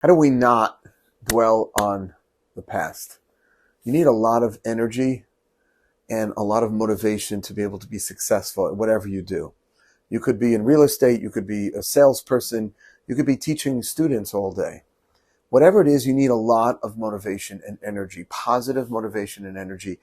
How do we not dwell on the past? You need a lot of energy and a lot of motivation to be able to be successful at whatever you do. You could be in real estate, you could be a salesperson, you could be teaching students all day. Whatever it is, you need a lot of motivation and energy, positive motivation and energy.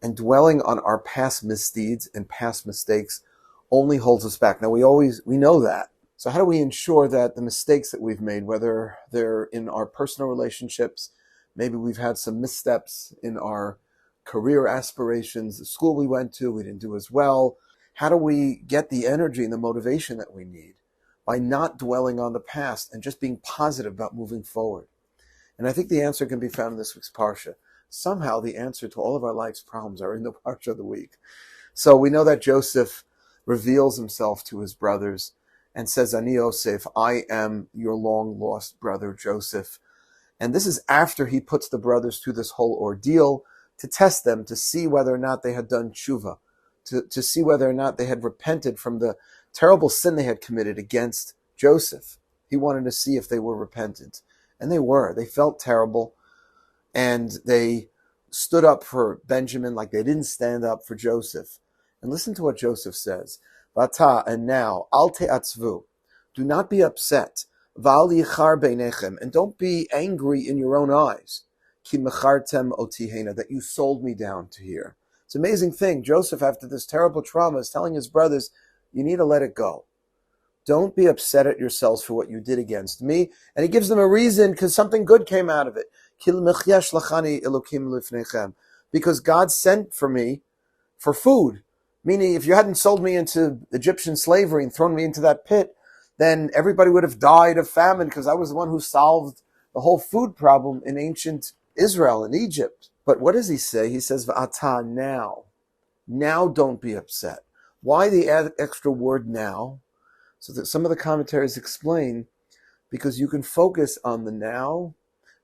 And dwelling on our past misdeeds and past mistakes only holds us back. Now, we know that. So how do we ensure that the mistakes that we've made, whether they're in our personal relationships, maybe we've had some missteps in our career aspirations, the school we went to, we didn't do as well. How do we get the energy and the motivation that we need? By not dwelling on the past and just being positive about moving forward. And I think the answer can be found in this week's parsha. Somehow the answer to all of our life's problems are in the parsha of the week. So we know that Joseph reveals himself to his brothers and says, Ani Yosef, I am your long lost brother Joseph. And this is after he puts the brothers through this whole ordeal to test them, to see whether or not they had done tshuva, to see whether or not they had repented from the terrible sin they had committed against Joseph. He wanted to see if they were repentant. And they were. They felt terrible. And they stood up for Benjamin like they didn't stand up for Joseph. And listen to what Joseph says. Vata, and now, al te'atzvu. Do not be upset. Val yichar beinechem. And don't be angry in your own eyes. Ki mechartem otihena. That you sold me down to here. It's an amazing thing. Joseph, after this terrible trauma, is telling his brothers, you need to let it go. Don't be upset at yourselves for what you did against me. And he gives them a reason, because something good came out of it. Because God sent for me for food. Meaning, if you hadn't sold me into Egyptian slavery and thrown me into that pit, then everybody would have died of famine, because I was the one who solved the whole food problem in ancient Israel and Egypt. But what does he say? He says, V'ata, now. Now don't be upset. Why the extra word now? So that some of the commentaries explain, because you can focus on the now,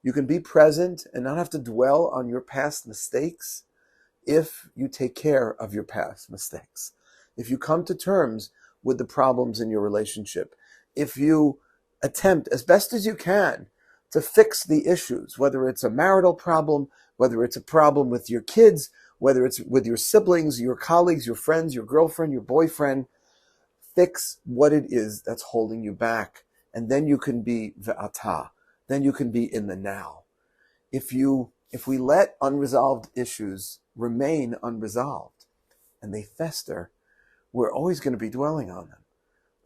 you can be present and not have to dwell on your past mistakes if you take care of your past mistakes. If you come to terms with the problems in your relationship, if you attempt as best as you can to fix the issues, whether it's a marital problem, whether it's a problem with your kids, whether it's with your siblings, your colleagues, your friends, your girlfriend, your boyfriend, fix what it is that's holding you back. And then you can be ve'ata. Then you can be in the now. If we let unresolved issues remain unresolved and they fester, we're always going to be dwelling on them.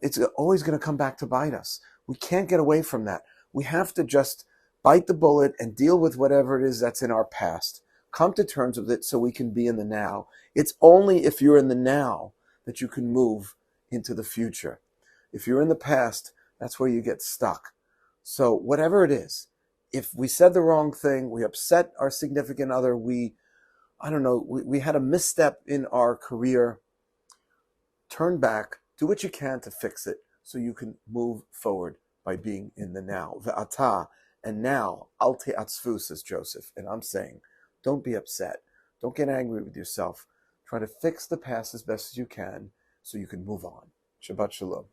It's always going to come back to bite us. We can't get away from that. We have to just bite the bullet and deal with whatever it is that's in our past. Come to terms with it so we can be in the now. It's only if you're in the now that you can move into the future. If you're in the past, that's where you get stuck. So whatever it is, if we said the wrong thing, we upset our significant other, we had a misstep in our career, turn back, do what you can to fix it so you can move forward by being in the now. Ve'ata, and now, al te'atzvu, says Joseph. And I'm saying, don't be upset. Don't get angry with yourself. Try to fix the past as best as you can so you can move on. Shabbat Shalom.